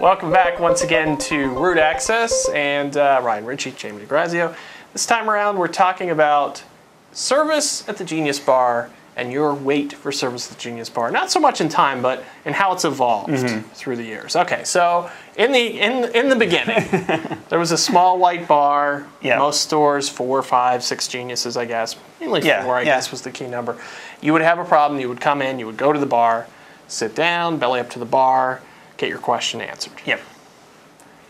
Welcome back once again to Root Access and Ryan Ritchey, Jamie DeGrazio. This time around we're talking about service at the Genius Bar and your wait for service at the Genius Bar. Not so much in time, but in how it's evolved through the years. Okay, so in the beginning, there was a small white bar. Yeah. Most stores, 4, 5, 6 Geniuses, I guess. Mainly 4, I guess, was the key number. You would have a problem. You would come in. You would go to the bar, sit down, belly up to the bar, get your question answered. Yep.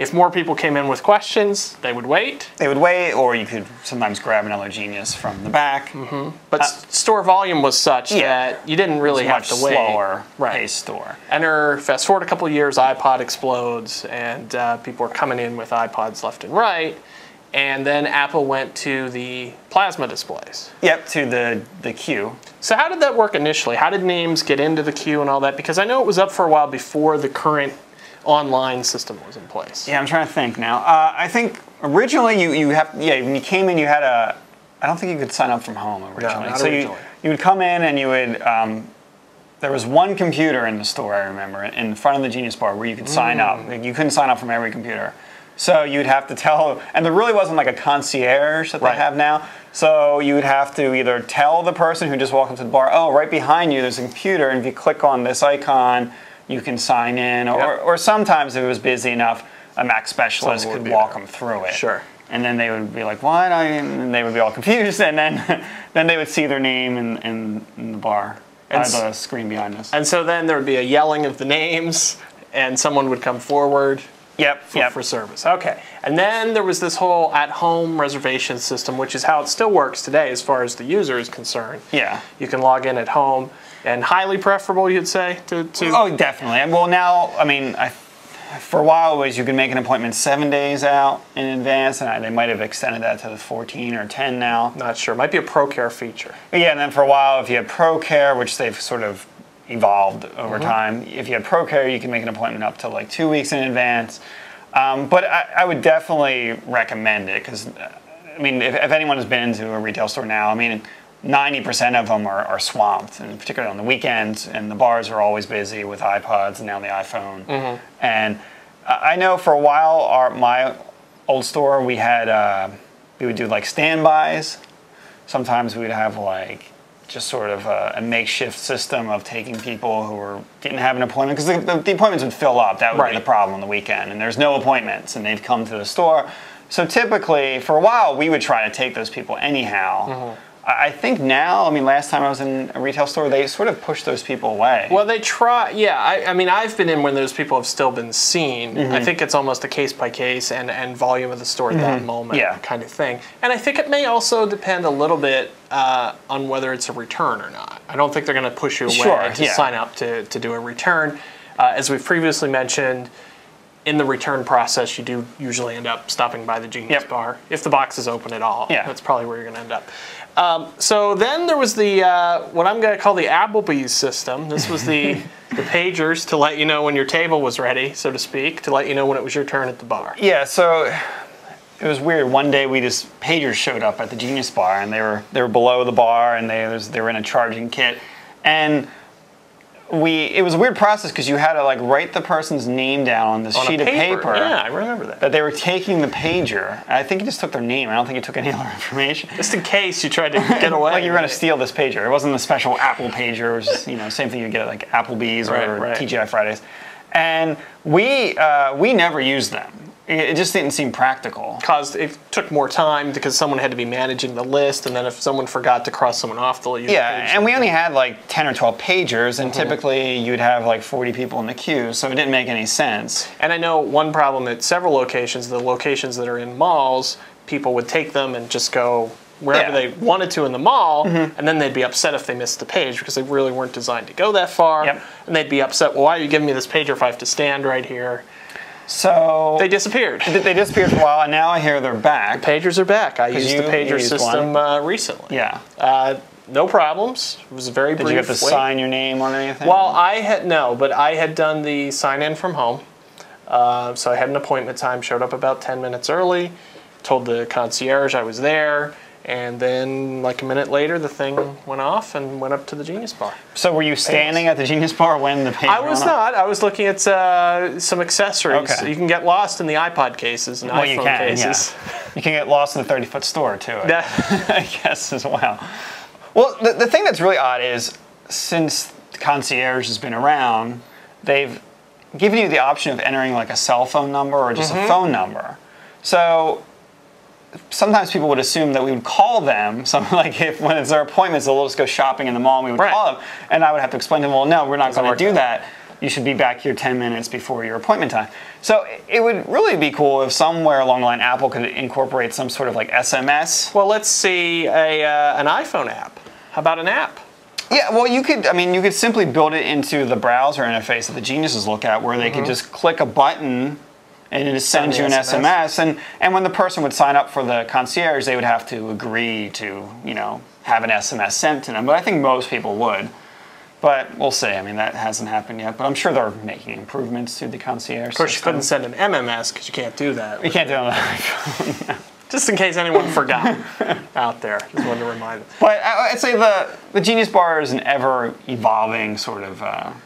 If more people came in with questions, they would wait. They would wait, or you could sometimes grab another Genius from the back. But store volume was such that you didn't really have to wait. Slower paced store. Fast forward a couple of years, iPod explodes, and people are coming in with iPods left and right. And then Apple went to the plasma displays. Yep, to the queue. So how did that work initially? How did names get into the queue and all that? Because I know it was up for a while before the current online system was in place. Yeah, I'm trying to think now. I think originally when you came in, you had a. I don't think you could sign up from home originally. No, not so originally. you would come in and you would. There was one computer in the store, I remember, in front of the Genius Bar where you could sign up. Like, you couldn't sign up from every computer. So you'd have to tell, and there really wasn't like a concierge that they have now. So you would have to either tell the person who just walked up to the bar, oh, right behind you there's a computer, and if you click on this icon, you can sign in. Or sometimes if it was busy enough, a Mac specialist could walk them through it. Sure. And then they would be like, what? And they would be all confused, and then they would see their name in the bar, on the screen behind us. And so then there would be a yelling of the names, and someone would come forward. For service. Okay. And then there was this whole at-home reservation system, which is how it still works today as far as the user is concerned. Yeah. You can log in at home, and highly preferable, you'd say, to... Oh, definitely. Well, now, I mean, for a while it was you could make an appointment 7 days out in advance, and they might have extended that to the 14 or 10 now. Not sure. Might be a ProCare feature. But yeah, and then for a while, if you had ProCare, which they've sort of evolved over time. If you had ProCare, you can make an appointment up to like 2 weeks in advance. But I would definitely recommend it because, I mean, if anyone has been to a retail store now, I mean, 90% of them are swamped, and particularly on the weekends, and the bars are always busy with iPods and now the iPhone. And I know for a while, my old store, we would do like standbys. Sometimes we would have like just sort of a makeshift system of taking people who didn't have an appointment, because the appointments would fill up. That would be the problem on the weekend, and there's no appointments, and they'd come to the store. So typically, for a while, we would try to take those people anyhow. I think now, I mean, last time I was in a retail store, they sort of pushed those people away. Well, they try, I mean, I've been in when those people have still been seen. I think it's almost a case-by-case and volume of the store at that moment kind of thing. And I think it may also depend a little bit on whether it's a return or not. I don't think they're going to push you away to sign up to do a return. As we've previously mentioned, in the return process, you do usually end up stopping by the Genius Bar. If the box is open at all, that's probably where you're going to end up. So then there was the what I'm going to call the Applebee's system. This was the pagers to let you know when your table was ready, so to speak, to let you know when it was your turn at the bar. Yeah, so it was weird. One day pagers showed up at the Genius Bar, and they were below the bar, and they were in a charging kit, and it was a weird process because you had to like write the person's name down on this sheet of paper. Yeah, I remember that. That they were taking the pager. I think you just took their name. I don't think you took any other information. Just in case you tried to get away. Like you were going to steal this pager. It wasn't a special Apple pager. It was just, same thing you get at like Applebee's or TGI Fridays. And we never used them. It just didn't seem practical. It took more time because someone had to be managing the list, and then if someone forgot to cross someone off, they'll use the page. And we only had like 10 or 12 pagers, and typically you'd have like 40 people in the queue, so it didn't make any sense. And I know one problem at several locations, the locations that are in malls, people would take them and just go wherever they wanted to in the mall, and then they'd be upset if they missed the page because they really weren't designed to go that far. And they'd be upset, well, why are you giving me this pager if I have to stand right here? So they disappeared. They disappeared for a while, and now I hear they're back. The pagers are back. I used the pager system recently. No problems. It was a very brief Did you have to sign your name on anything? Well, but I had done the sign-in from home. So I had an appointment time, showed up about 10 minutes early, told the concierge I was there, And then, like a minute later, the thing went off and went up to the Genius Bar. So were you standing at the Genius Bar when the page I was not. I was looking at some accessories. Okay. You can get lost in the iPod cases and iPhone cases. Yeah. You can get lost in the 30-foot store, too, I guess, as well. Well, the thing that's really odd is, since the concierge has been around, they've given you the option of entering like a cell phone number or just a phone number. So sometimes people would assume that we would call them. So like when it's their appointments, they'll just go shopping in the mall and we would call them. And I would have to explain to them, well, no, we're not going to do that. You should be back here 10 minutes before your appointment time. So it would really be cool if somewhere along the line Apple could incorporate some sort of like SMS. Well, let's see an iPhone app. How about an app? Yeah, well, you could simply build it into the browser interface that the geniuses look at, where they could just click a button and it sends you an SMS. And when the person would sign up for the concierge, they would have to agree to, have an SMS sent to them. But I think most people would. But we'll see. I mean, that hasn't happened yet. But I'm sure they're making improvements to the concierge. Of course, you couldn't send an MMS because you can't do that. You can't do it on the iPhone. Just in case anyone forgot out there. Just wanted to remind them. But I'd say the Genius Bar is an ever-evolving sort of...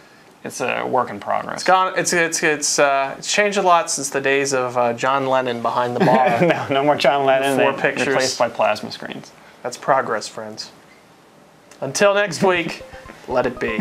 it's a work in progress. It's changed a lot since the days of John Lennon behind the bar. no more John Lennon. 4 pictures. Replaced by plasma screens. That's progress, friends. Until next week, let it be.